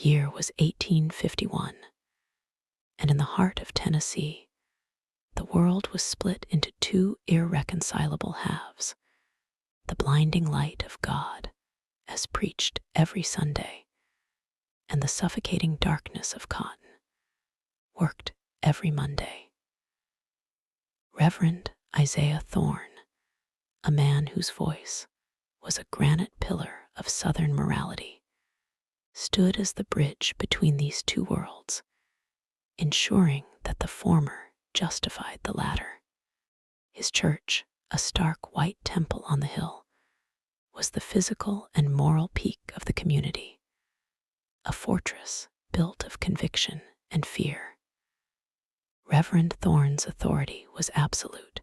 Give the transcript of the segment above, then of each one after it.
year was 1851, and in the heart of Tennessee, the world was split into two irreconcilable halves: the blinding light of God, as preached every Sunday, and the suffocating darkness of cotton, worked every Monday. Reverend Isaiah Thorne, a man whose voice was a granite pillar of Southern morality, stood as the bridge between these two worlds, ensuring that the former justified the latter. His church, a stark white temple on the hill, was the physical and moral peak of the community, a fortress built of conviction and fear. Reverend Thorne's authority was absolute,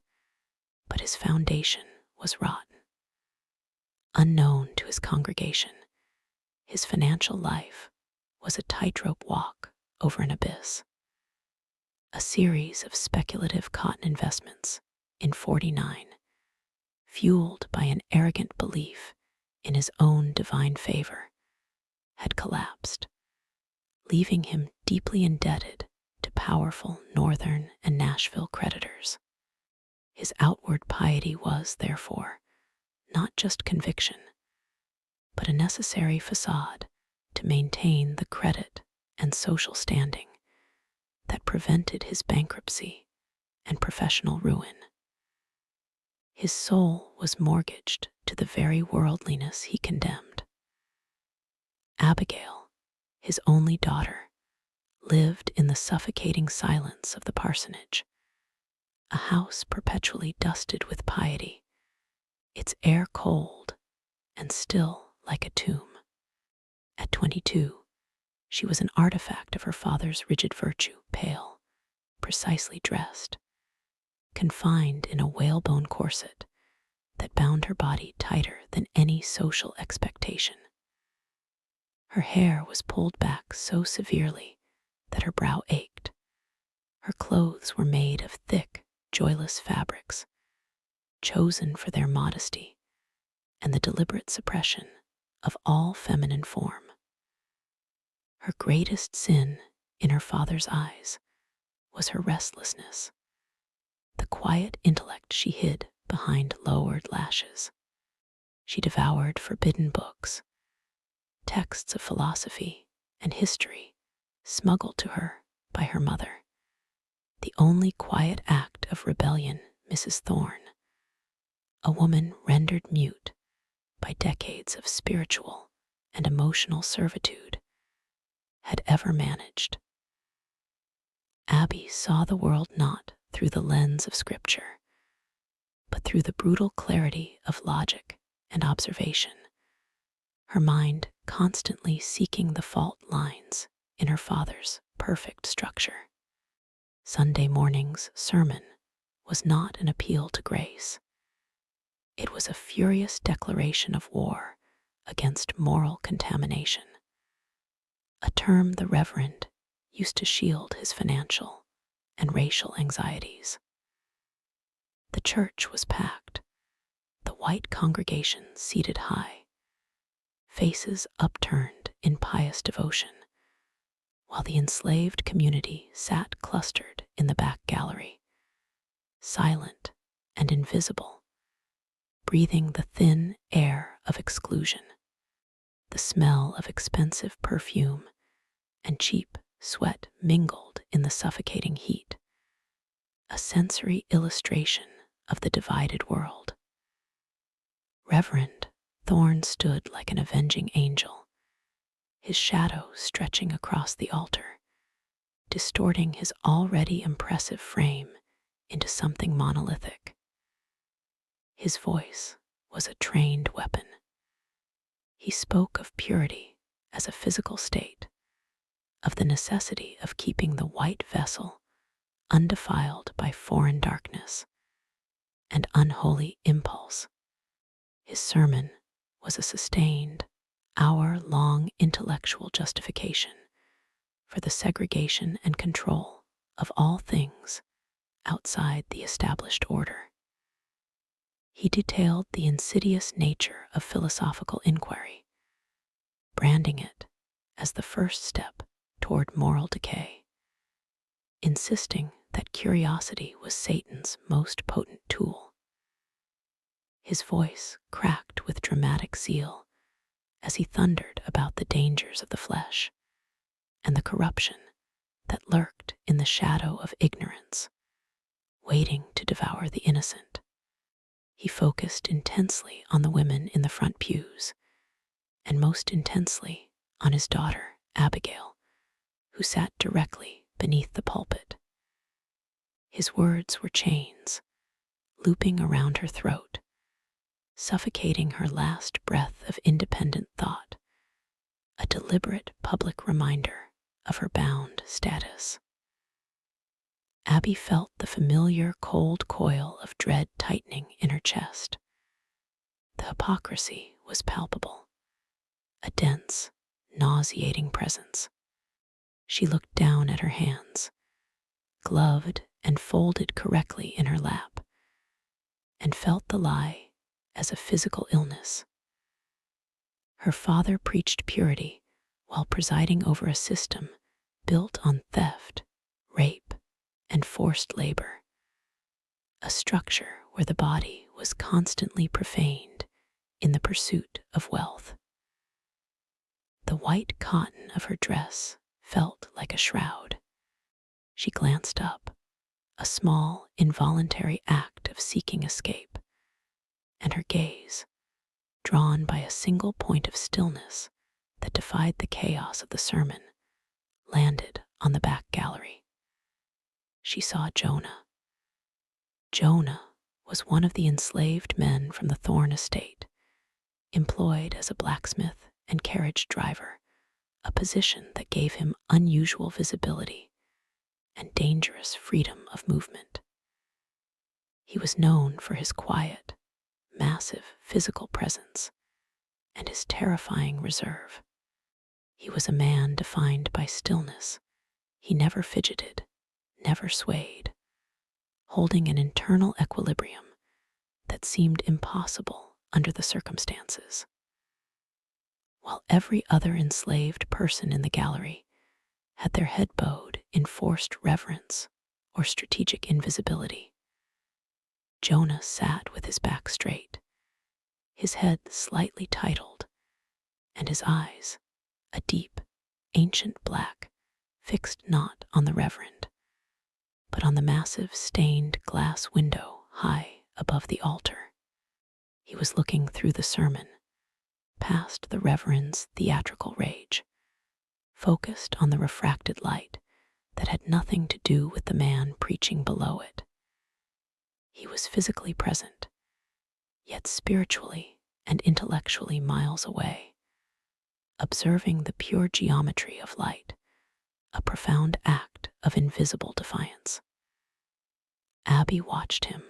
but his foundation was rotten. Unknown to his congregation, his financial life was a tightrope walk over an abyss. A series of speculative cotton investments in '49, fueled by an arrogant belief in his own divine favor, had collapsed, leaving him deeply indebted to powerful Northern and Nashville creditors. His outward piety was, therefore, not just conviction, but a necessary facade to maintain the credit and social standing that prevented his bankruptcy and professional ruin. His soul was mortgaged to the very worldliness he condemned. Abigail, his only daughter, lived in the suffocating silence of the parsonage, a house perpetually dusted with piety, its air cold and still like a tomb. At 22, she was an artifact of her father's rigid virtue, pale, precisely dressed, confined in a whalebone corset that bound her body tighter than any social expectation. Her hair was pulled back so severely that her brow ached. Her clothes were made of thick, joyless fabrics, chosen for their modesty and the deliberate suppression of all feminine form. Her greatest sin in her father's eyes was her restlessness, the quiet intellect she hid behind lowered lashes. She devoured forbidden books, texts of philosophy and history smuggled to her by her mother, the only quiet act of rebellion Mrs. Thorne, a woman rendered mute by decades of spiritual and emotional servitude, had ever managed. Abby saw the world not through the lens of Scripture, but through the brutal clarity of logic and observation, her mind constantly seeking the fault lines in her father's perfect structure. Sunday morning's sermon was not an appeal to grace. It was a furious declaration of war against moral contamination, a term the Reverend used to shield his financial and racial anxieties. The church was packed, the white congregation seated high, faces upturned in pious devotion, while the enslaved community sat clustered in the back gallery, silent and invisible, breathing the thin air of exclusion, the smell of expensive perfume and cheap sweat mingled in the suffocating heat, a sensory illustration of the divided world. Reverend Thorne stood like an avenging angel, his shadow stretching across the altar, distorting his already impressive frame into something monolithic. His voice was a trained weapon. He spoke of purity as a physical state, of the necessity of keeping the white vessel undefiled by foreign darkness and unholy impulse. His sermon was a sustained, hour-long intellectual justification for the segregation and control of all things outside the established order. He detailed the insidious nature of philosophical inquiry, branding it as the first step toward moral decay, insisting that curiosity was Satan's most potent tool. His voice cracked with dramatic zeal as he thundered about the dangers of the flesh and the corruption that lurked in the shadow of ignorance, waiting to devour the innocent. He focused intensely on the women in the front pews, and most intensely on his daughter, Abigail, who sat directly beneath the pulpit. His words were chains, looping around her throat, suffocating her last breath of independent thought, a deliberate public reminder of her bound status. Abby felt the familiar cold coil of dread tightening in her chest. The hypocrisy was palpable, a dense, nauseating presence. She looked down at her hands, gloved and folded correctly in her lap, and felt the lie as a physical illness. Her father preached purity while presiding over a system built on theft, rape, and forced labor, a structure where the body was constantly profaned in the pursuit of wealth. The white cotton of her dress felt like a shroud. She glanced up, a small, involuntary act of seeking escape, and her gaze, drawn by a single point of stillness that defied the chaos of the sermon, landed on the back gallery. She saw Jonah. Jonah was one of the enslaved men from the Thorne estate, employed as a blacksmith and carriage driver, a position that gave him unusual visibility and dangerous freedom of movement. He was known for his quiet, massive physical presence and his terrifying reserve. He was a man defined by stillness. He never fidgeted, never swayed, holding an internal equilibrium that seemed impossible under the circumstances. While every other enslaved person in the gallery had their head bowed in forced reverence or strategic invisibility, Jonah sat with his back straight, his head slightly titled, and his eyes, a deep, ancient black, fixed not on the reverend, but on the massive stained glass window high above the altar. He was looking through the sermon, past the reverend's theatrical rage, focused on the refracted light that had nothing to do with the man preaching below it. He was physically present, yet spiritually and intellectually miles away, observing the pure geometry of light, a profound act of invisible defiance. Abby watched him,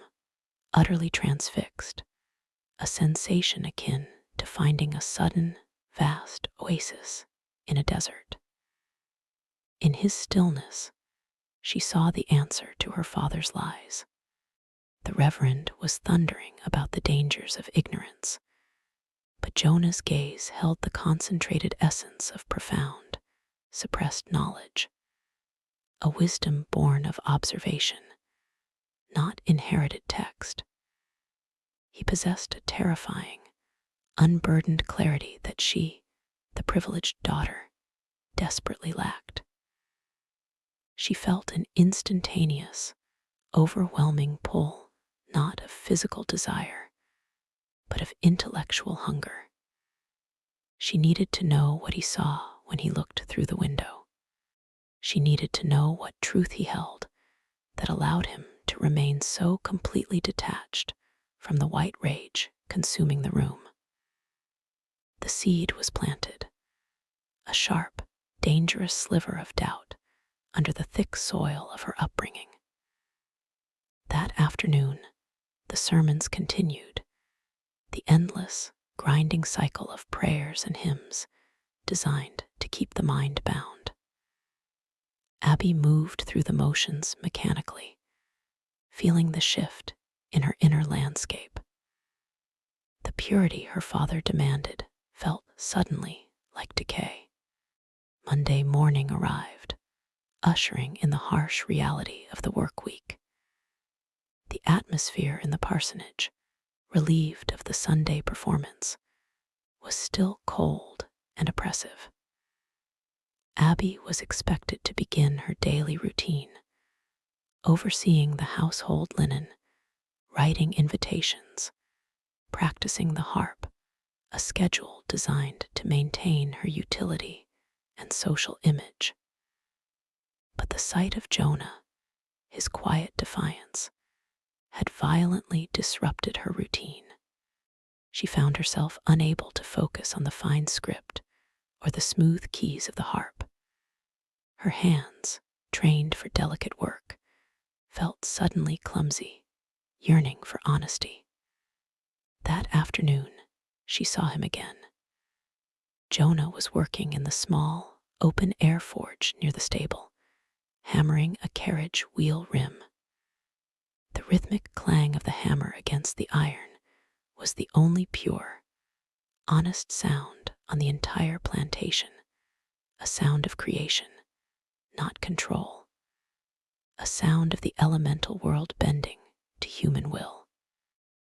utterly transfixed, a sensation akin to finding a sudden, vast oasis in a desert. In his stillness, she saw the answer to her father's lies. The Reverend was thundering about the dangers of ignorance, but Jonah's gaze held the concentrated essence of profound, suppressed knowledge, a wisdom born of observation, not inherited text. He possessed a terrifying, unburdened clarity that she, the privileged daughter, desperately lacked. She felt an instantaneous, overwhelming pull, not of physical desire, but of intellectual hunger. She needed to know what he saw when he looked through the window. She needed to know what truth he held that allowed him to remain so completely detached from the white rage consuming the room. The seed was planted, a sharp, dangerous sliver of doubt under the thick soil of her upbringing. That afternoon, the sermons continued, the endless, grinding cycle of prayers and hymns designed to keep the mind bound. Abby moved through the motions mechanically, feeling the shift in her inner landscape. The purity her father demanded felt suddenly like decay. Monday morning arrived, ushering in the harsh reality of the work week. The atmosphere in the parsonage, relieved of the Sunday performance, was still cold and oppressive. Abby was expected to begin her daily routine, overseeing the household linen, writing invitations, practicing the harp, a schedule designed to maintain her utility and social image. But the sight of Jonah, his quiet defiance, had violently disrupted her routine. She found herself unable to focus on the fine script or the smooth keys of the harp. Her hands, trained for delicate work, felt suddenly clumsy, yearning for honesty. That afternoon, she saw him again. Jonah was working in the small, open-air forge near the stable, hammering a carriage wheel rim. The rhythmic clang of the hammer against the iron was the only pure, honest sound on the entire plantation, a sound of creation, not control, a sound of the elemental world bending to human will.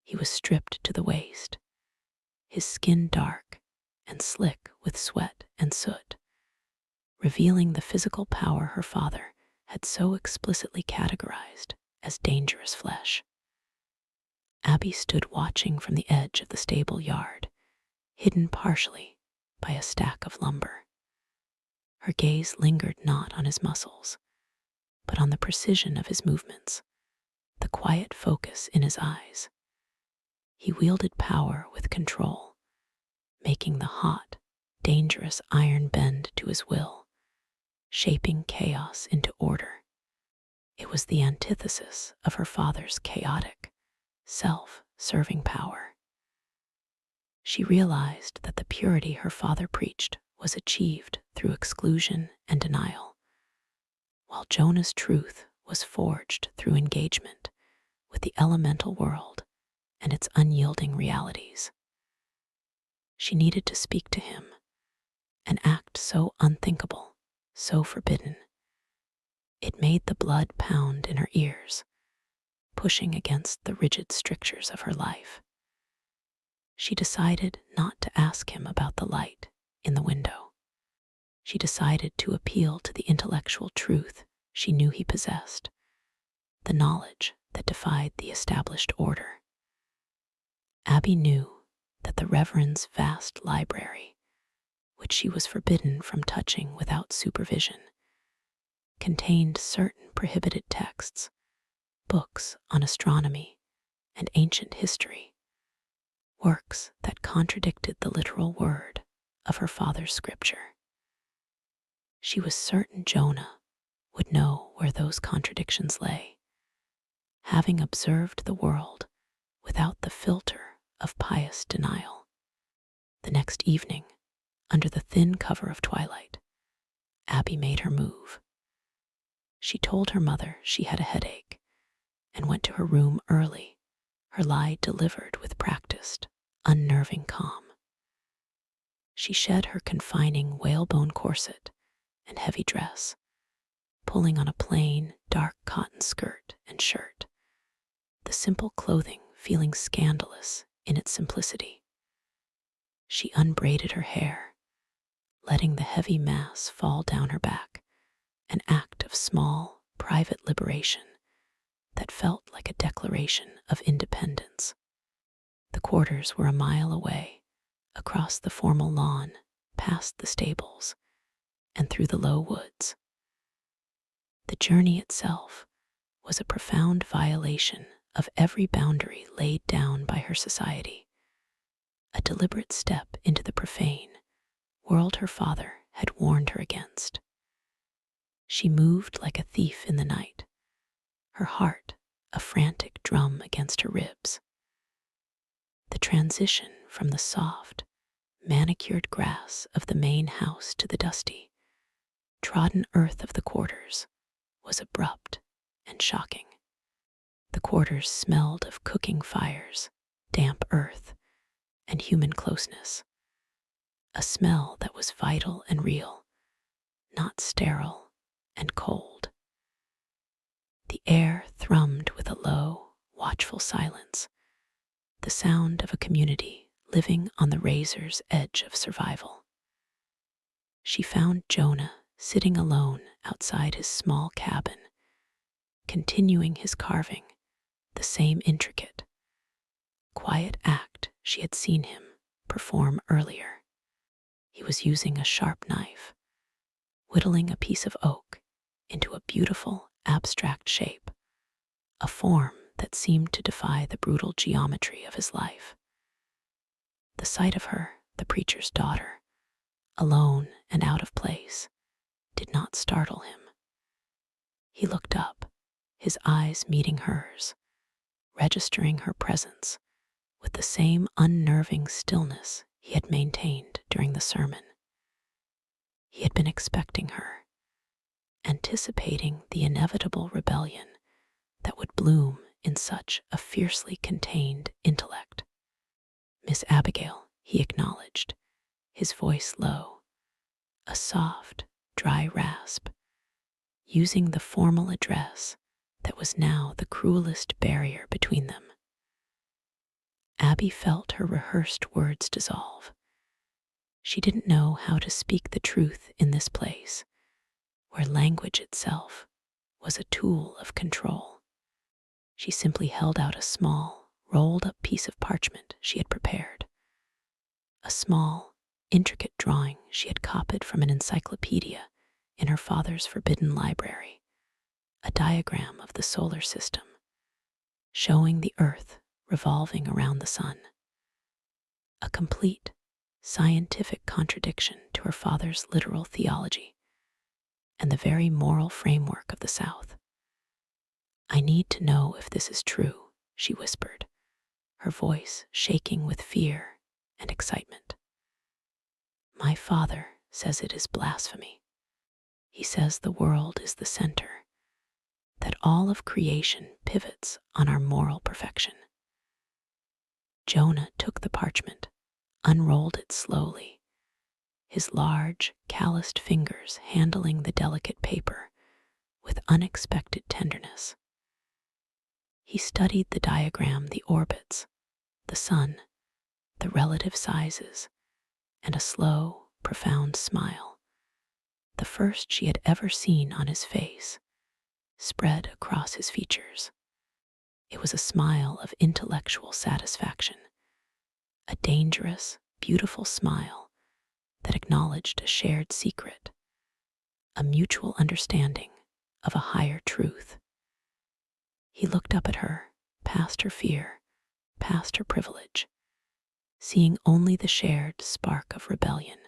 He was stripped to the waist, his skin dark and slick with sweat and soot, revealing the physical power her father had so explicitly categorized as dangerous flesh. Abby stood watching from the edge of the stable yard, hidden partially by a stack of lumber. Her gaze lingered not on his muscles, but on the precision of his movements, the quiet focus in his eyes. He wielded power with control, making the hot, dangerous iron bend to his will, shaping chaos into order. It was the antithesis of her father's chaotic, self-serving power. She realized that the purity her father preached was achieved through exclusion and denial, while Jonah's truth was forged through engagement with the elemental world and its unyielding realities. She needed to speak to him, an act so unthinkable, so forbidden. It made the blood pound in her ears, pushing against the rigid strictures of her life. She decided not to ask him about the light in the window. She decided to appeal to the intellectual truth she knew he possessed, the knowledge that defied the established order. Abby knew that the Reverend's vast library, which she was forbidden from touching without supervision, contained certain prohibited texts, books on astronomy and ancient history, works that contradicted the literal word of her father's scripture. She was certain Jonah would know where those contradictions lay, having observed the world without the filter of pious denial. The next evening, under the thin cover of twilight, Abby made her move. She told her mother she had a headache and went to her room early, her lie delivered with practiced, unnerving calm. She shed her confining whalebone corset and heavy dress, pulling on a plain, dark cotton skirt and shirt, the simple clothing feeling scandalous in its simplicity. She unbraided her hair, letting the heavy mass fall down her back, an act of small, private liberation that felt like a declaration of independence. The quarters were a mile away, across the formal lawn, past the stables, and through the low woods. The journey itself was a profound violation of every boundary laid down by her society, a deliberate step into the profane world her father had warned her against. She moved like a thief in the night, her heart a frantic drum against her ribs. The transition from the soft, manicured grass of the main house to the dusty, trodden earth of the quarters was abrupt and shocking. The quarters smelled of cooking fires, damp earth, and human closeness, a smell that was vital and real, not sterile and cold. The air thrummed with a low, watchful silence, the sound of a community living on the razor's edge of survival. She found Jonah sitting alone outside his small cabin, continuing his carving, the same intricate, quiet act she had seen him perform earlier. He was using a sharp knife, whittling a piece of oak into a beautiful, abstract shape, a form that seemed to defy the brutal geometry of his life. The sight of her, the preacher's daughter, alone and out of place, did not startle him. He looked up, his eyes meeting hers, registering her presence with the same unnerving stillness he had maintained during the sermon. He had been expecting her, anticipating the inevitable rebellion that would bloom in such a fiercely contained intellect. "Miss Abigail," he acknowledged, his voice low, a soft, dry rasp, using the formal address that was now the cruelest barrier between them. Abby felt her rehearsed words dissolve. She didn't know how to speak the truth in this place, where language itself was a tool of control. She simply held out a small, rolled-up piece of parchment she had prepared, a small, intricate drawing she had copied from an encyclopedia in her father's forbidden library, a diagram of the solar system, showing the Earth revolving around the sun. A complete, scientific contradiction to her father's literal theology and the very moral framework of the South. "I need to know if this is true," she whispered, her voice shaking with fear and excitement. "My father says it is blasphemy. He says the world is the center, that all of creation pivots on our moral perfection." Jonah took the parchment, unrolled it slowly, his large, calloused fingers handling the delicate paper with unexpected tenderness. He studied the diagram, the orbits, the sun, the relative sizes, and a slow, profound smile, the first she had ever seen on his face, spread across his features. It was a smile of intellectual satisfaction, a dangerous, beautiful smile that acknowledged a shared secret, a mutual understanding of a higher truth. He looked up at her, past her fear, past her privilege, seeing only the shared spark of rebellion.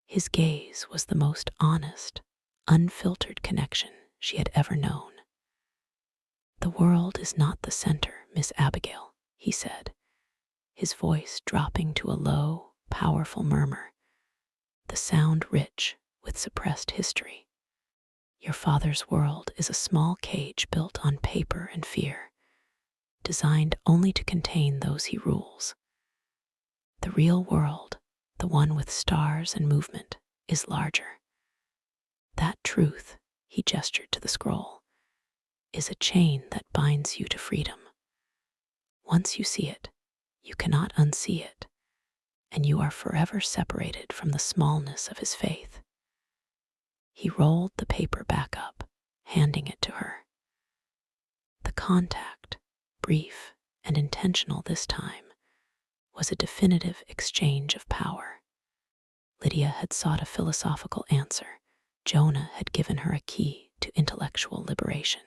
His gaze was the most honest, unfiltered connection she had ever known. "The world is not the center, Miss Abigail," he said, his voice dropping to a low, powerful murmur, the sound rich with suppressed history. "Your father's world is a small cage built on paper and fear, designed only to contain those he rules. The real world, the one with stars and movement, is larger. That truth," he gestured to the scroll, "is a chain that binds you to freedom. Once you see it, you cannot unsee it, and you are forever separated from the smallness of his faith." He rolled the paper back up, handing it to her. The contact, brief and intentional this time, was a definitive exchange of power. Lydia had sought a philosophical answer. Jonah had given her a key to intellectual liberation.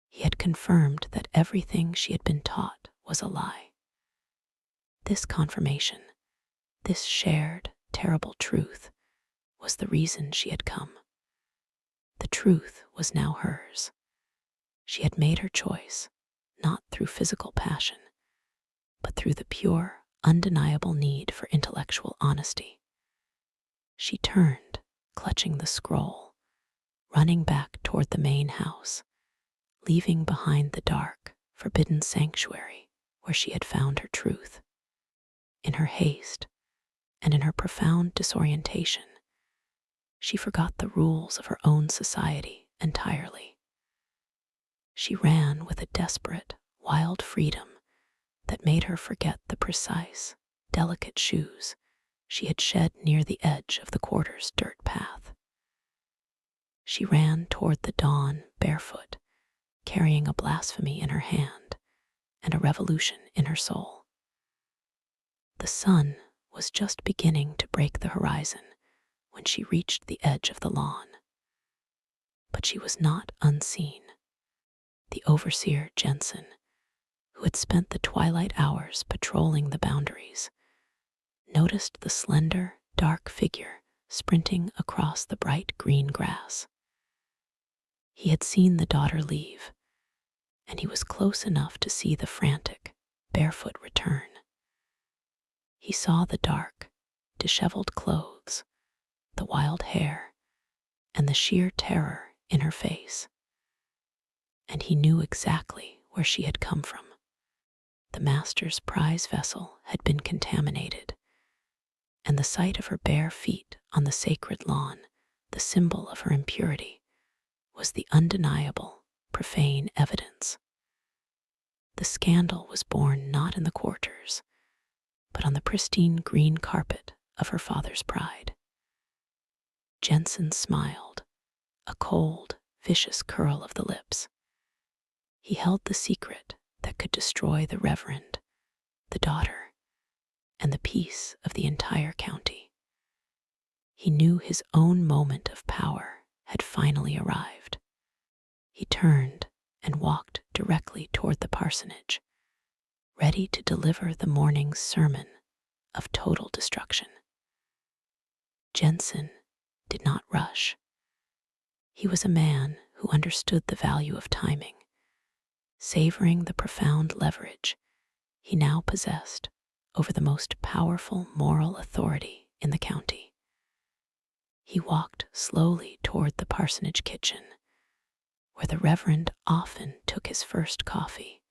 He had confirmed that everything she had been taught was a lie. This confirmation, this shared, terrible truth, was the reason she had come. The truth was now hers. She had made her choice, not through physical passion, but through the pure, undeniable need for intellectual honesty. She turned, clutching the scroll, running back toward the main house, leaving behind the dark, forbidden sanctuary where she had found her truth. In her haste, and in her profound disorientation, she forgot the rules of her own society entirely. She ran with a desperate, wild freedom that made her forget the precise, delicate shoes she had shed near the edge of the quarter's dirt path. She ran toward the dawn barefoot, carrying a blasphemy in her hand and a revolution in her soul. The sun was just beginning to break the horizon when she reached the edge of the lawn. But she was not unseen. The overseer, Jensen, who had spent the twilight hours patrolling the boundaries, noticed the slender, dark figure sprinting across the bright green grass. He had seen the daughter leave, and he was close enough to see the frantic, barefoot return. He saw the dark, disheveled clothes, the wild hair, and the sheer terror in her face. And he knew exactly where she had come from. The master's prize vessel had been contaminated, and the sight of her bare feet on the sacred lawn, the symbol of her impurity, was the undeniable, profane evidence. The scandal was born not in the quarters, but on the pristine green carpet of her father's pride. Jensen smiled, a cold, vicious curl of the lips. He held the secret that could destroy the reverend, the daughter, and the peace of the entire county. He knew his own moment of power had finally arrived. He turned and walked directly toward the parsonage, ready to deliver the morning's sermon of total destruction. Jensen did not rush. He was a man who understood the value of timing, savoring the profound leverage he now possessed over the most powerful moral authority in the county. He walked slowly toward the parsonage kitchen, where the reverend often took his first coffee,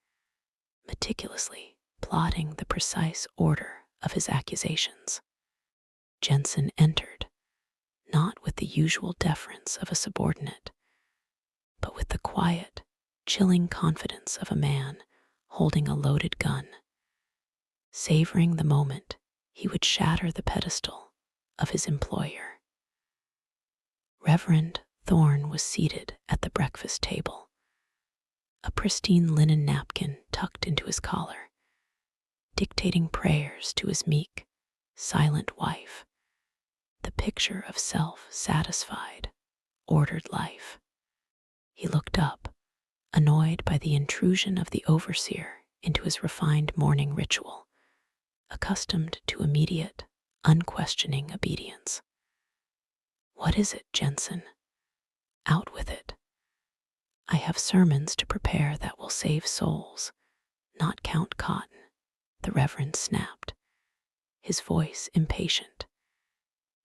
meticulously plotting the precise order of his accusations. Jensen entered, not with the usual deference of a subordinate, but with the quiet, chilling confidence of a man holding a loaded gun, savoring the moment he would shatter the pedestal of his employer. Reverend Thorne was seated at the breakfast table, a pristine linen napkin tucked into his collar, dictating prayers to his meek, silent wife, the picture of self-satisfied, ordered life. He looked up, annoyed by the intrusion of the overseer into his refined morning ritual, accustomed to immediate, unquestioning obedience. "What is it, Jensen? Out with it. I have sermons to prepare that will save souls, not count cotton," the Reverend snapped, his voice impatient,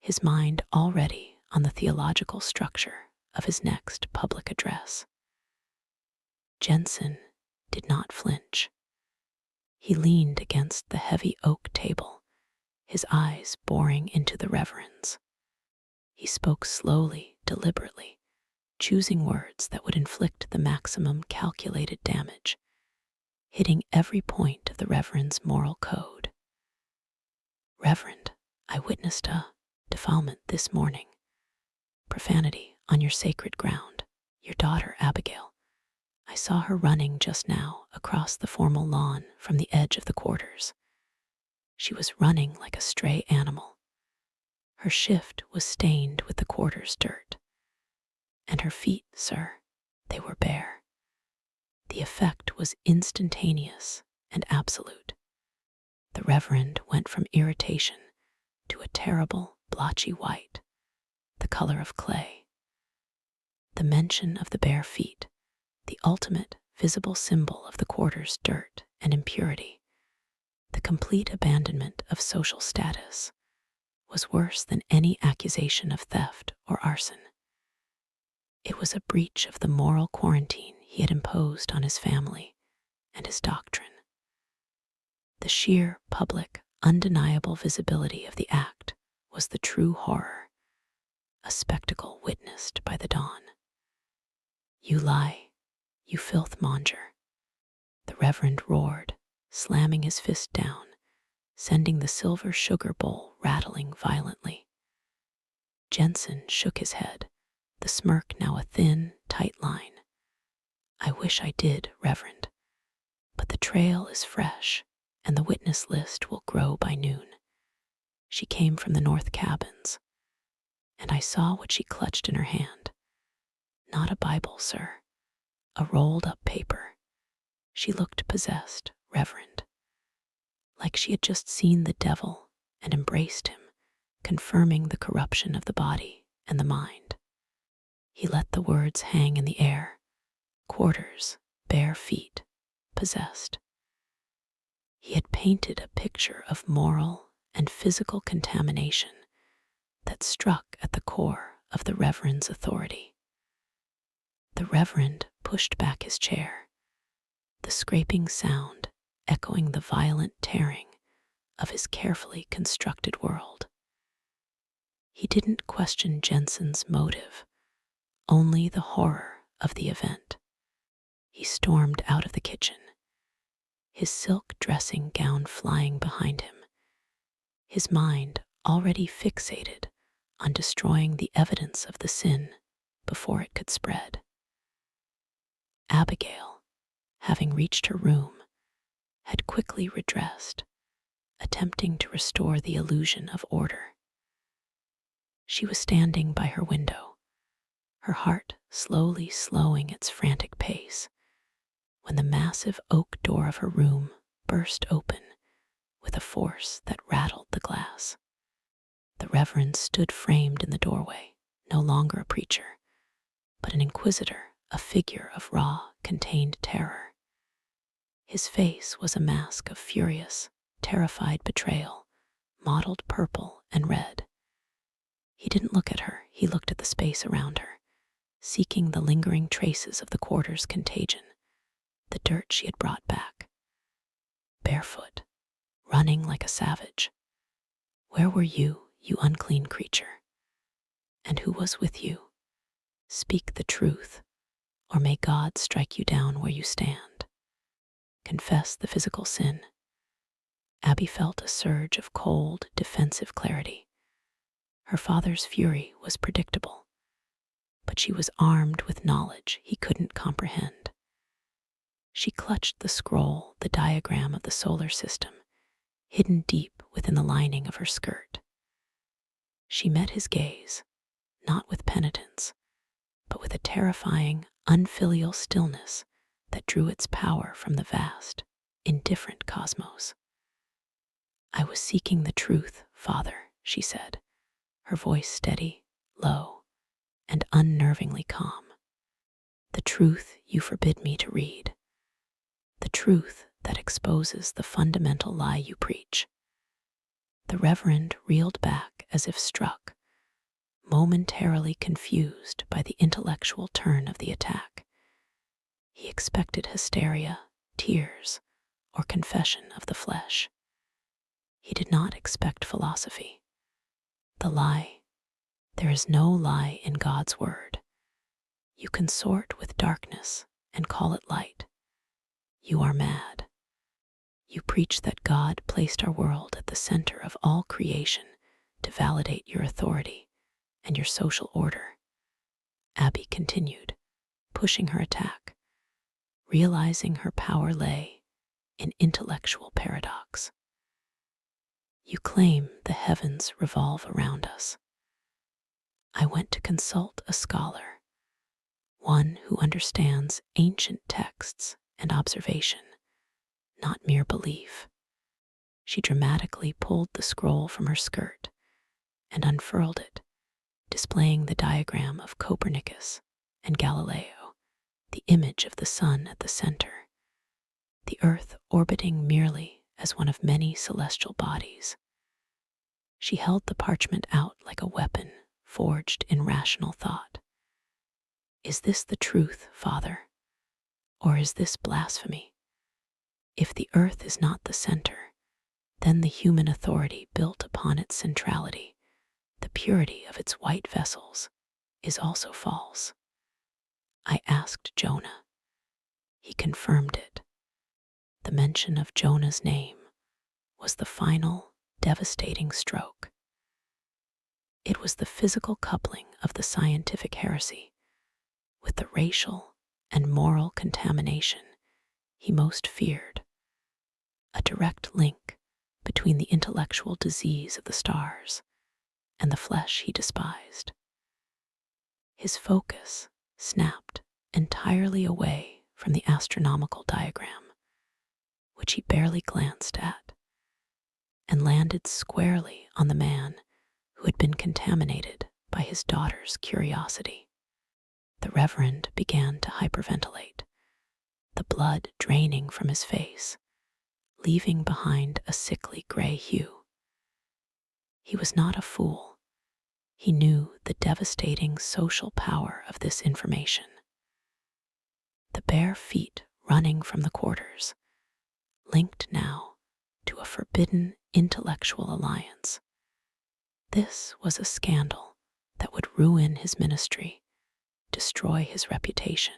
his mind already on the theological structure of his next public address. Jensen did not flinch. He leaned against the heavy oak table, his eyes boring into the Reverend's. He spoke slowly, deliberately, choosing words that would inflict the maximum calculated damage, hitting every point of the Reverend's moral code. "Reverend, I witnessed a defilement this morning. Profanity on your sacred ground. Your daughter, Abigail. I saw her running just now across the formal lawn from the edge of the quarters. She was running like a stray animal. Her shift was stained with the quarter's dirt. And her feet, sir, they were bare. The effect was instantaneous and absolute. The Reverend went from irritation to a terrible, blotchy white, the color of clay. The mention of the bare feet, the ultimate visible symbol of the quarter's dirt and impurity, the complete abandonment of social status, was worse than any accusation of theft or arson. It was a breach of the moral quarantine he had imposed on his family and his doctrine. The sheer, public, undeniable visibility of the act was the true horror, a spectacle witnessed by the dawn. "You lie, you filth monger," the Reverend roared, slamming his fist down, sending the silver sugar bowl rattling violently. Jensen shook his head, the smirk now a thin, tight line. "I wish I did, Reverend, but the trail is fresh, and the witness list will grow by noon. She came from the north cabins, and I saw what she clutched in her hand. Not a Bible, sir, a rolled-up paper. She looked possessed, Reverend, like she had just seen the devil and embraced him, confirming the corruption of the body and the mind." He let the words hang in the air. Quarters, bare feet, possessed. He had painted a picture of moral and physical contamination that struck at the core of the Reverend's authority. The Reverend pushed back his chair, the scraping sound echoing the violent tearing of his carefully constructed world. He didn't question Jensen's motive, only the horror of the event. He stormed out of the kitchen, his silk dressing gown flying behind him, his mind already fixated on destroying the evidence of the sin before it could spread. Abigail, having reached her room, had quickly redressed, attempting to restore the illusion of order. She was standing by her window, her heart slowly slowing its frantic pace, when the massive oak door of her room burst open with a force that rattled the glass. The Reverend stood framed in the doorway, no longer a preacher, but an inquisitor, a figure of raw, contained terror. His face was a mask of furious, terrified betrayal, mottled purple and red. He didn't look at her, he looked at the space around her, seeking the lingering traces of the quarter's contagion, the dirt she had brought back. Barefoot, running like a savage. Where were you, you unclean creature? And who was with you? Speak the truth, or may God strike you down where you stand. Confess the physical sin. Abby felt a surge of cold, defensive clarity. Her father's fury was predictable, but she was armed with knowledge he couldn't comprehend. She clutched the scroll, the diagram of the solar system, hidden deep within the lining of her skirt. She met his gaze, not with penitence, but with a terrifying, unfilial stillness that drew its power from the vast, indifferent cosmos. "I was seeking the truth, Father," she said, her voice steady, low, and unnervingly calm. "The truth you forbid me to read. The truth that exposes the fundamental lie you preach." The Reverend reeled back as if struck, momentarily confused by the intellectual turn of the attack. He expected hysteria, tears, or confession of the flesh. He did not expect philosophy. The lie. There is no lie in God's word. You consort with darkness and call it light. You are mad. You preach that God placed our world at the center of all creation to validate your authority and your social order. Abby continued, pushing her attack, realizing her power lay in intellectual paradox. You claim the heavens revolve around us. I went to consult a scholar, one who understands ancient texts and observation, not mere belief. She dramatically pulled the scroll from her skirt and unfurled it, displaying the diagram of Copernicus and Galileo, the image of the sun at the center, the earth orbiting merely as one of many celestial bodies. She held the parchment out like a weapon forged in rational thought. Is this the truth, Father? Or is this blasphemy? If the earth is not the center, then the human authority built upon its centrality The purity of its white vessels is also false. I asked Jonah. He confirmed it. The mention of Jonah's name was the final, devastating stroke. It was the physical coupling of the scientific heresy with the racial and moral contamination he most feared, a direct link between the intellectual disease of the stars and the flesh he despised. His focus snapped entirely away from the astronomical diagram, which he barely glanced at, and landed squarely on the man who had been contaminated by his daughter's curiosity. The Reverend began to hyperventilate, the blood draining from his face, leaving behind a sickly gray hue. He was not a fool. He knew the devastating social power of this information. The bare feet running from the quarters, linked now to a forbidden intellectual alliance. This was a scandal that would ruin his ministry, destroy his reputation,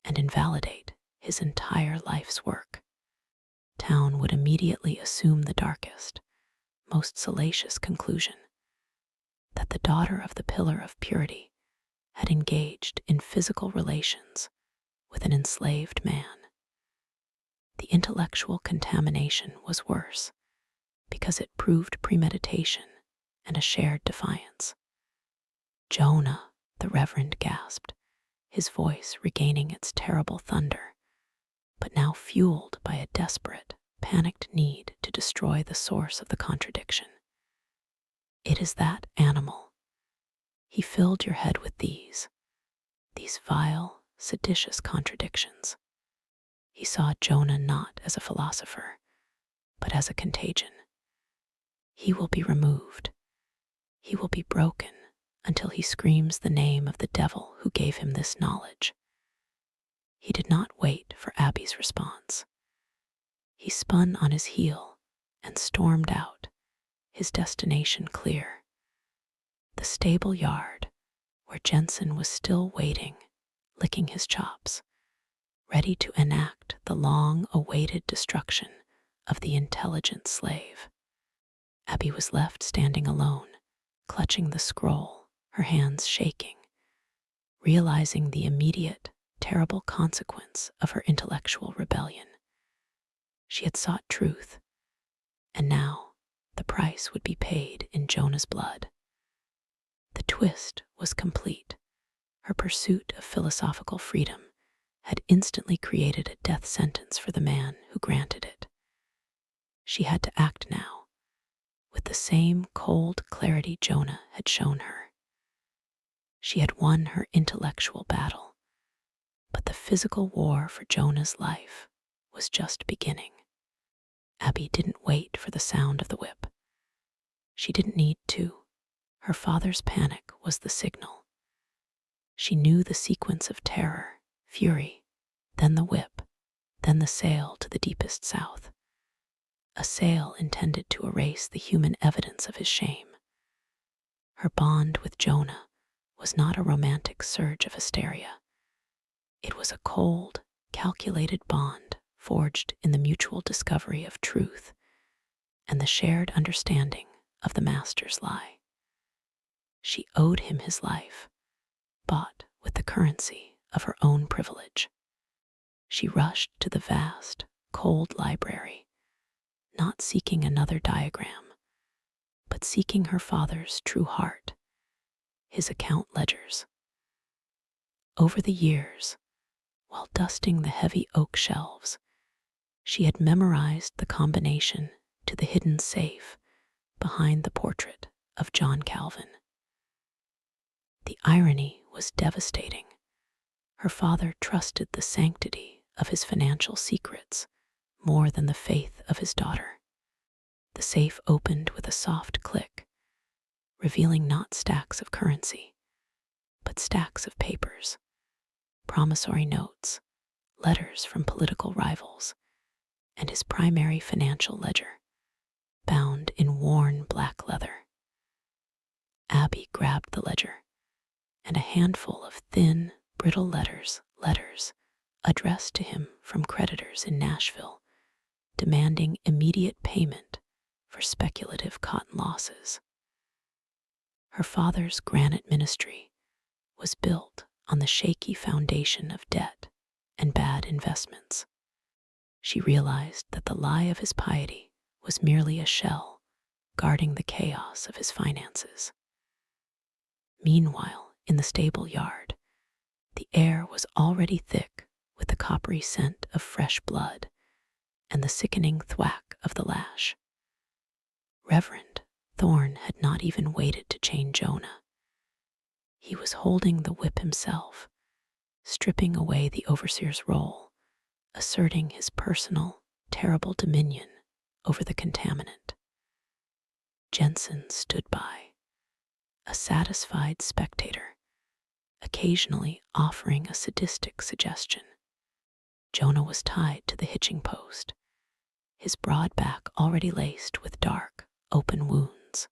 and invalidate his entire life's work. Town would immediately assume the darkest, most salacious conclusion, that the daughter of the Pillar of Purity had engaged in physical relations with an enslaved man. The intellectual contamination was worse because it proved premeditation and a shared defiance. Jonah, the Reverend gasped, his voice regaining its terrible thunder, but now fueled by a desperate, panicked need to destroy the source of the contradiction. It is that animal. He filled your head with these vile, seditious contradictions. He saw Jonah not as a philosopher, but as a contagion. He will be removed. He will be broken until he screams the name of the devil who gave him this knowledge. He did not wait for Abby's response. He spun on his heel and stormed out, his destination clear. The stable yard, where Jensen was still waiting, licking his chops, ready to enact the long-awaited destruction of the intelligent slave. Abby was left standing alone, clutching the scroll, her hands shaking, realizing the immediate, terrible consequence of her intellectual rebellion. She had sought truth, and now the price would be paid in Jonah's blood. The twist was complete. Her pursuit of philosophical freedom had instantly created a death sentence for the man who granted it. She had to act now, with the same cold clarity Jonah had shown her. She had won her intellectual battle, but the physical war for Jonah's life was just beginning. Abby didn't wait for the sound of the whip. She didn't need to. Her father's panic was the signal. She knew the sequence of terror, fury, then the whip, then the sail to the deepest south. A sail intended to erase the human evidence of his shame. Her bond with Jonah was not a romantic surge of hysteria. It was a cold, calculated bond forged in the mutual discovery of truth and the shared understanding of the master's lie. She owed him his life, bought with the currency of her own privilege. She rushed to the vast, cold library, not seeking another diagram, but seeking her father's true heart, his account ledgers. Over the years, while dusting the heavy oak shelves, she had memorized the combination to the hidden safe behind the portrait of John Calvin. The irony was devastating. Her father trusted the sanctity of his financial secrets more than the faith of his daughter. The safe opened with a soft click, revealing not stacks of currency, but stacks of papers, promissory notes, letters from political rivals, and his primary financial ledger, bound in worn black leather. Abby grabbed the ledger, and a handful of thin, brittle letters addressed to him from creditors in Nashville, demanding immediate payment for speculative cotton losses. Her father's granite ministry was built on the shaky foundation of debt and bad investments. She realized that the lie of his piety was merely a shell guarding the chaos of his finances. Meanwhile, in the stable yard, the air was already thick with the coppery scent of fresh blood and the sickening thwack of the lash. Reverend Thorne had not even waited to chain Jonah. He was holding the whip himself, stripping away the overseer's role, asserting his personal, terrible dominion over the contaminant. Jensen stood by, a satisfied spectator, occasionally offering a sadistic suggestion. Jonah was tied to the hitching post, his broad back already laced with dark, open wounds.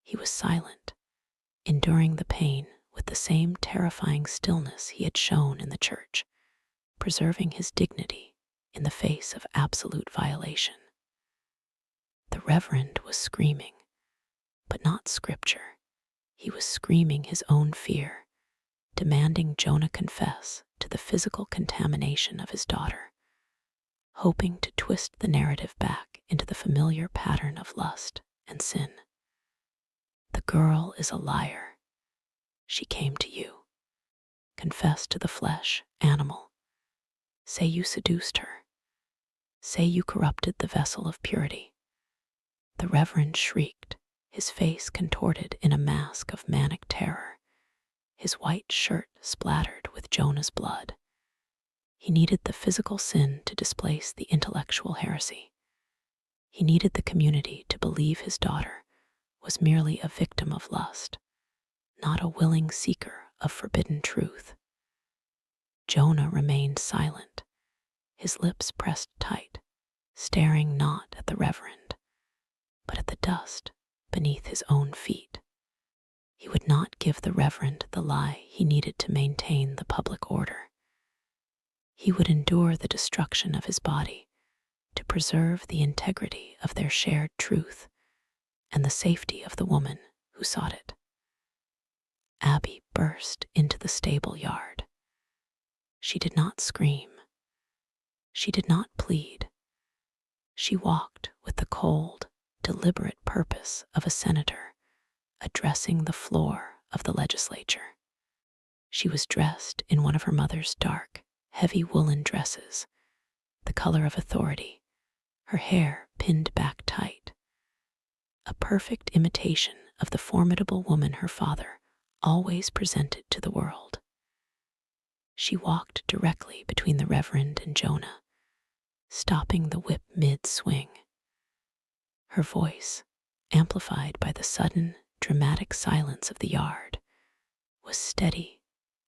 He was silent, enduring the pain with the same terrifying stillness he had shown in the church, preserving his dignity in the face of absolute violation. The Reverend was screaming, but not scripture. He was screaming his own fear, demanding Jonah confess to the physical contamination of his daughter, hoping to twist the narrative back into the familiar pattern of lust and sin. The girl is a liar. She came to you. Confess to the flesh, animal. Say you seduced her. Say you corrupted the vessel of purity. The Reverend shrieked, his face contorted in a mask of manic terror, his white shirt splattered with Jonah's blood. He needed the physical sin to displace the intellectual heresy. He needed the community to believe his daughter was merely a victim of lust, not a willing seeker of forbidden truth. Jonah remained silent, his lips pressed tight, staring not at the Reverend, but at the dust beneath his own feet. He would not give the Reverend the lie he needed to maintain the public order. He would endure the destruction of his body to preserve the integrity of their shared truth and the safety of the woman who sought it. Abby burst into the stable yard. She did not scream. She did not plead. She walked with the cold, deliberate purpose of a senator addressing the floor of the legislature. She was dressed in one of her mother's dark, heavy woolen dresses, the color of authority, her hair pinned back tight, a perfect imitation of the formidable woman her father always presented to the world. She walked directly between the Reverend and Jonah, stopping the whip mid-swing. Her voice, amplified by the sudden, dramatic silence of the yard, was steady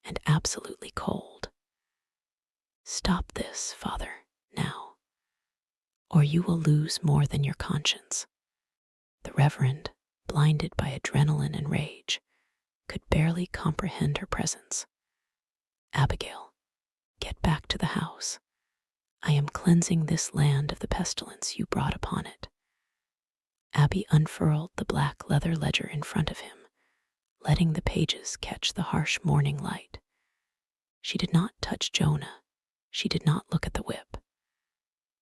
and absolutely cold. Stop this, Father, now, or you will lose more than your conscience. The Reverend, blinded by adrenaline and rage, could barely comprehend her presence. Abigail, get back to the house. I am cleansing this land of the pestilence you brought upon it. Abby unfurled the black leather ledger in front of him, letting the pages catch the harsh morning light. She did not touch Jonah. She did not look at the whip.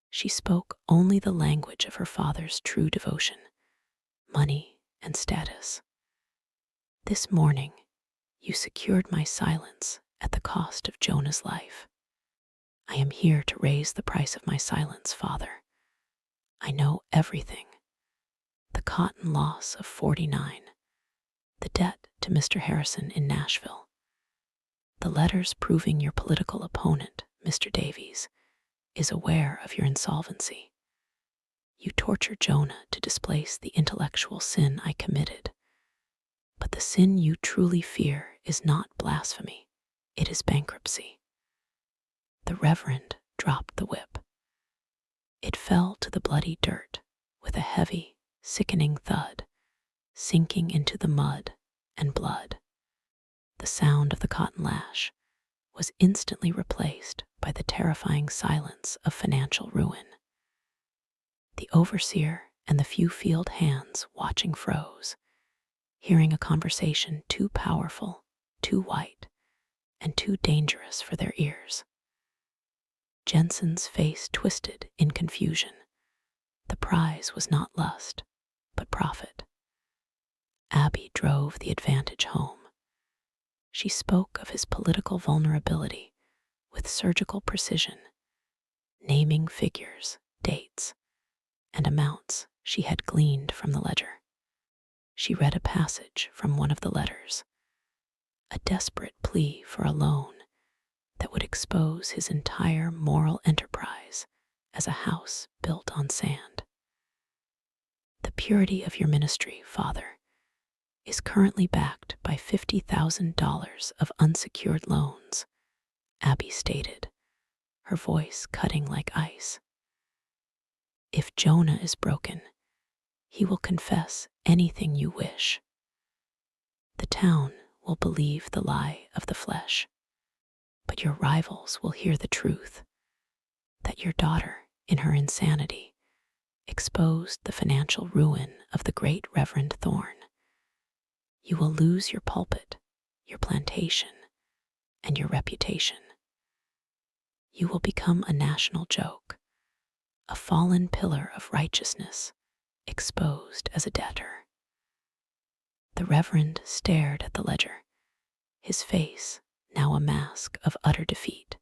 She spoke only the language of her father's true devotion, money and status. This morning, you secured my silence at the cost of Jonah's life. I am here to raise the price of my silence, Father. I know everything. The cotton loss of 49, the debt to Mr. Harrison in Nashville, the letters proving your political opponent, Mr. Davies, is aware of your insolvency. You torture Jonah to displace the intellectual sin I committed. But the sin you truly fear is not blasphemy, it is bankruptcy. The Reverend dropped the whip. It fell to the bloody dirt with a heavy, sickening thud, sinking into the mud and blood. The sound of the cotton lash was instantly replaced by the terrifying silence of financial ruin. The overseer and the few field hands watching froze, hearing a conversation too powerful, too white, and too dangerous for their ears. Jensen's face twisted in confusion. The prize was not lust, but profit. Abby drove the advantage home. She spoke of his political vulnerability with surgical precision, naming figures, dates, and amounts she had gleaned from the ledger. She read a passage from one of the letters, a desperate plea for a loan that would expose his entire moral enterprise as a house built on sand. The purity of your ministry, Father, is currently backed by $50,000 of unsecured loans, Abby stated, her voice cutting like ice. If Jonah is broken, he will confess anything you wish. The town will believe the lie of the flesh, but your rivals will hear the truth, that your daughter, in her insanity, exposed the financial ruin of the great Reverend Thorne. You will lose your pulpit, your plantation, and your reputation. You will become a national joke, a fallen pillar of righteousness, exposed as a debtor. The Reverend stared at the ledger, his face now a mask of utter defeat.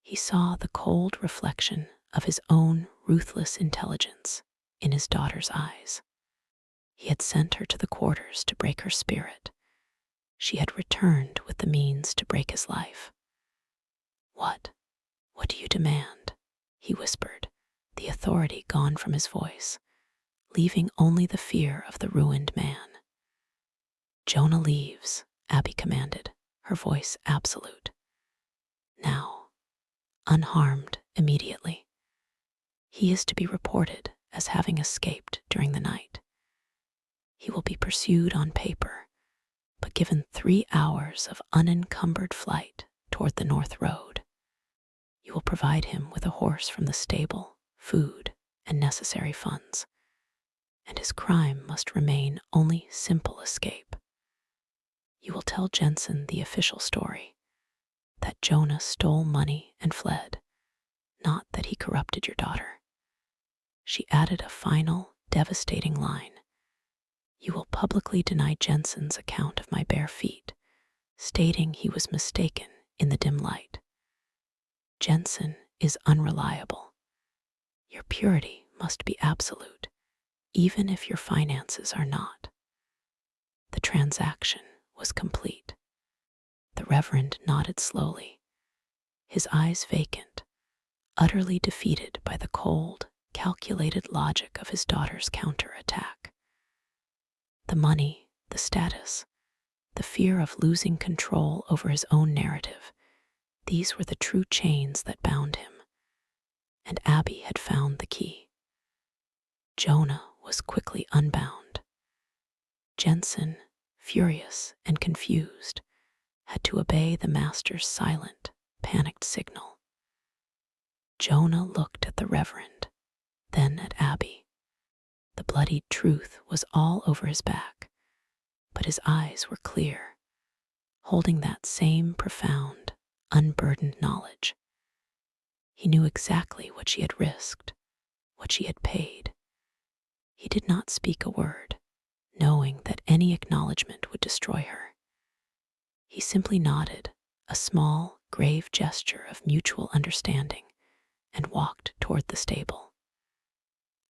He saw the cold reflection of his own ruthless intelligence in his daughter's eyes. He had sent her to the quarters to break her spirit. She had returned with the means to break his life. What do you demand? He whispered, the authority gone from his voice, leaving only the fear of the ruined man. Jonah leaves, Abby commanded, her voice absolute. Now, unharmed immediately. He is to be reported as having escaped during the night. He will be pursued on paper, but given 3 hours of unencumbered flight toward the North Road. You will provide him with a horse from the stable, food, and necessary funds, and his crime must remain only simple escape. You will tell Jensen the official story, that Jonah stole money and fled, not that he corrupted your daughter. She added a final, devastating line. You will publicly deny Jensen's account of my bare feet, stating he was mistaken in the dim light. Jensen is unreliable. Your purity must be absolute, even if your finances are not. The transaction was complete. The Reverend nodded slowly, his eyes vacant, utterly defeated by the cold, calculated logic of his daughter's counterattack. The money, the status, the fear of losing control over his own narrative, these were the true chains that bound him, and Abby had found the key. Jonah was quickly unbound. Jensen, furious and confused, had to obey the master's silent, panicked signal. Jonah looked at the Reverend, then at Abby. The bloodied truth was all over his back, but his eyes were clear, holding that same profound, unburdened knowledge. He knew exactly what she had risked, what she had paid. He did not speak a word, knowing that any acknowledgement would destroy her. He simply nodded, a small, grave gesture of mutual understanding, and walked toward the stable.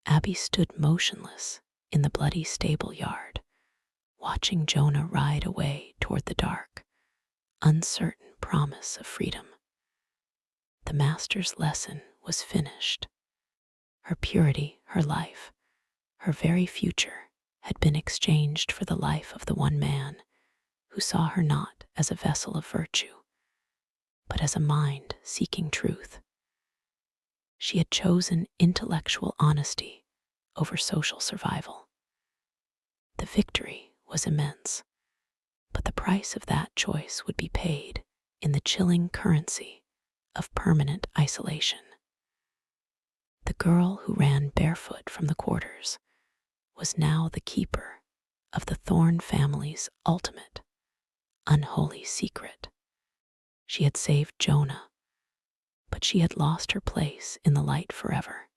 Abby stood motionless in the bloody stable yard, watching Jonah ride away toward the dark, uncertain promise of freedom. The master's lesson was finished. Her purity, her life, her very future had been exchanged for the life of the one man who saw her not as a vessel of virtue, but as a mind seeking truth. She had chosen intellectual honesty over social survival. The victory was immense, but the price of that choice would be paid in the chilling currency of permanent isolation. The girl who ran barefoot from the quarters was now the keeper of the Thorn family's ultimate, unholy secret. She had saved Jonah, but she had lost her place in the light forever.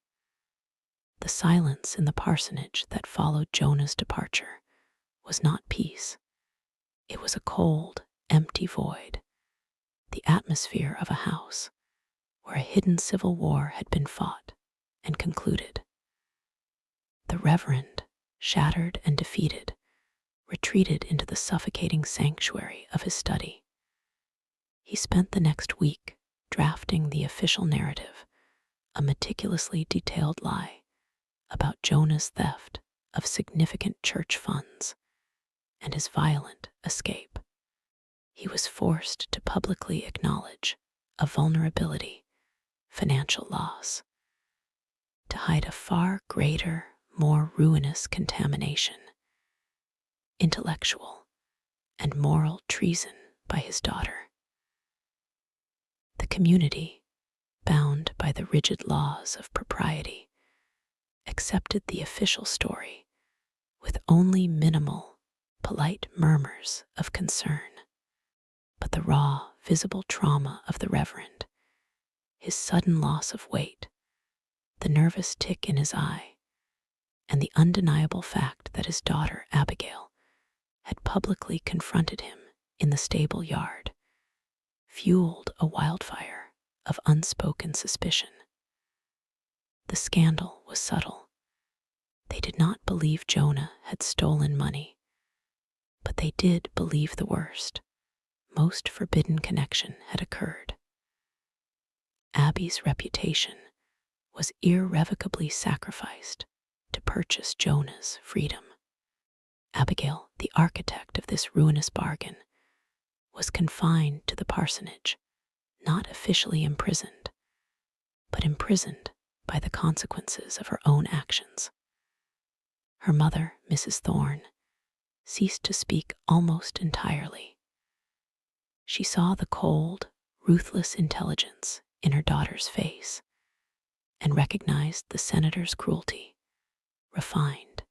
The silence in the parsonage that followed Jonah's departure was not peace. It was a cold, empty void, the atmosphere of a house where a hidden civil war had been fought and concluded. The Reverend, shattered and defeated, retreated into the suffocating sanctuary of his study. He spent the next week drafting the official narrative, a meticulously detailed lie about Jonah's theft of significant church funds and his violent escape. He was forced to publicly acknowledge a vulnerability, financial loss, to hide a far greater, more ruinous contamination, intellectual and moral treason by his daughter. The community, bound by the rigid laws of propriety, accepted the official story with only minimal, polite murmurs of concern. But the raw, visible trauma of the Reverend, his sudden loss of weight, the nervous tick in his eye, and the undeniable fact that his daughter, Abigail, had publicly confronted him in the stable yard, fueled a wildfire of unspoken suspicion. The scandal was subtle. They did not believe Jonah had stolen money, but they did believe the worst. Most forbidden connection had occurred. Abby's reputation was irrevocably sacrificed to purchase Jonah's freedom. Abigail, the architect of this ruinous bargain, was confined to the parsonage, not officially imprisoned, but imprisoned by the consequences of her own actions. Her mother, Mrs. Thorn, ceased to speak almost entirely. She saw the cold, ruthless intelligence in her daughter's face and recognized the senator's cruelty, refined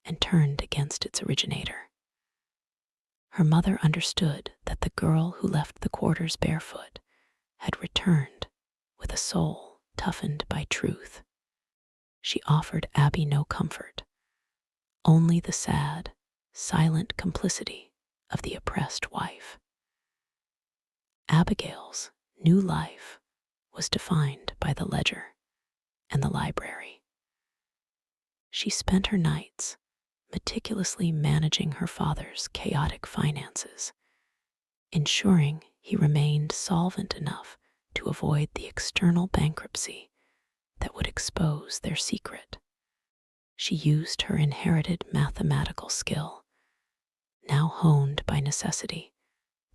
and turned against its originator. Her mother understood that the girl who left the quarters barefoot had returned with a soul toughened by truth. She offered Abby no comfort, only the sad, silent complicity of the oppressed wife. Abigail's new life was defined by the ledger and the library. She spent her nights meticulously managing her father's chaotic finances, ensuring he remained solvent enough to avoid the external bankruptcy that would expose their secret. She used her inherited mathematical skill, now honed by necessity,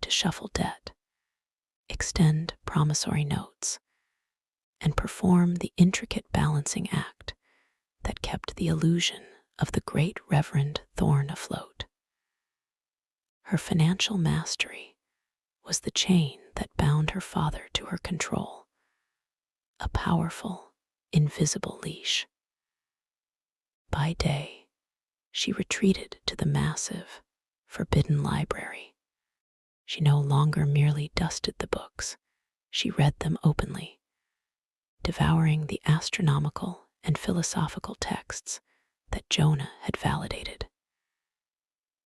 to shuffle debt, extend promissory notes, and perform the intricate balancing act that kept the illusion of the great Reverend Thorn afloat. Her financial mastery was the chain that bound her father to her control, a powerful, invisible leash. By day, she retreated to the massive, forbidden library. She no longer merely dusted the books, she read them openly, devouring the astronomical and philosophical texts that Jonah had validated.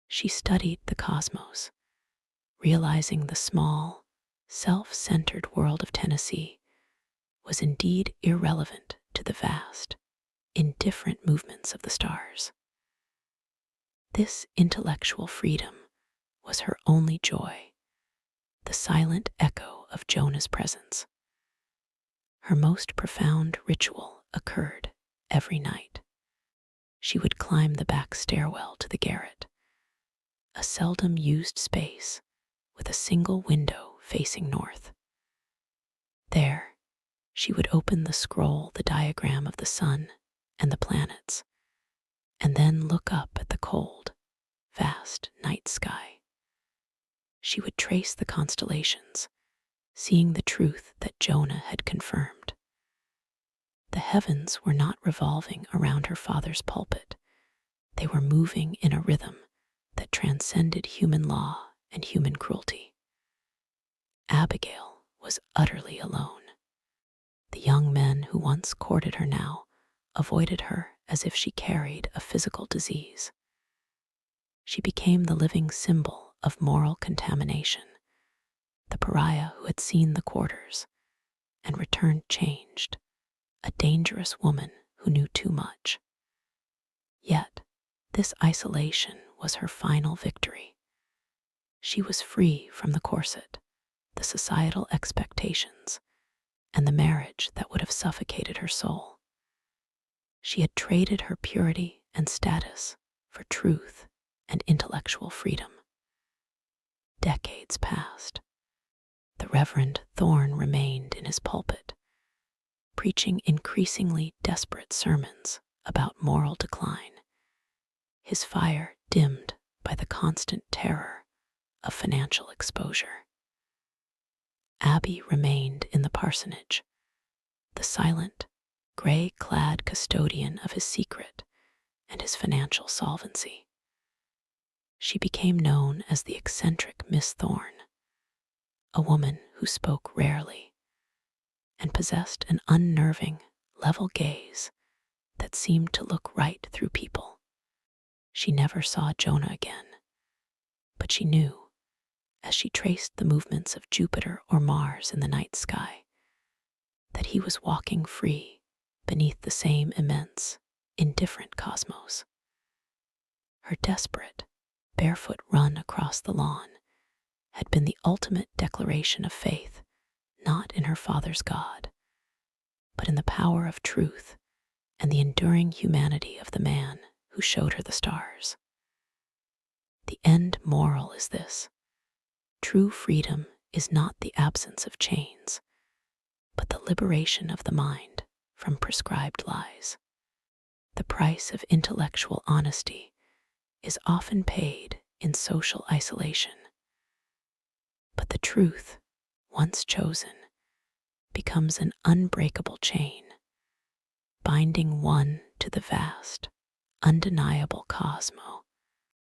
She studied the cosmos, realizing the small, self-centered world of Tennessee was indeed irrelevant to the vast, indifferent movements of the stars. This intellectual freedom was her only joy, the silent echo of Jonah's presence. Her most profound ritual occurred every night. She would climb the back stairwell to the garret, a seldom used space with a single window facing north. There, she would open the scroll, the diagram of the sun and the planets, and then look up at the cold, vast night sky. She would trace the constellations, seeing the truth that Jonah had confirmed. The heavens were not revolving around her father's pulpit. They were moving in a rhythm that transcended human law and human cruelty. Abigail was utterly alone. The young men who once courted her now avoided her as if she carried a physical disease. She became the living symbol of moral contamination, the pariah who had seen the quarters and returned changed, a dangerous woman who knew too much. Yet, this isolation was her final victory. She was free from the corset, the societal expectations, and the marriage that would have suffocated her soul. She had traded her purity and status for truth and intellectual freedom. Decades passed. The Reverend Thorne remained in his pulpit, preaching increasingly desperate sermons about moral decline, his fire dimmed by the constant terror of financial exposure. Abby remained in the parsonage, the silent, gray-clad custodian of his secret and his financial solvency. She became known as the eccentric Miss Thorne, a woman who spoke rarely and possessed an unnerving, level gaze that seemed to look right through people. She never saw Jonah again, but she knew, as she traced the movements of Jupiter or Mars in the night sky, that he was walking free beneath the same immense, indifferent cosmos. Her desperate, barefoot run across the lawn had been the ultimate declaration of faith, not in her father's God, but in the power of truth and the enduring humanity of the man who showed her the stars. The end moral is this: true freedom is not the absence of chains, but the liberation of the mind from prescribed lies. The price of intellectual honesty is often paid in social isolation, but the truth, once chosen, becomes an unbreakable chain, binding one to the vast, undeniable cosmos.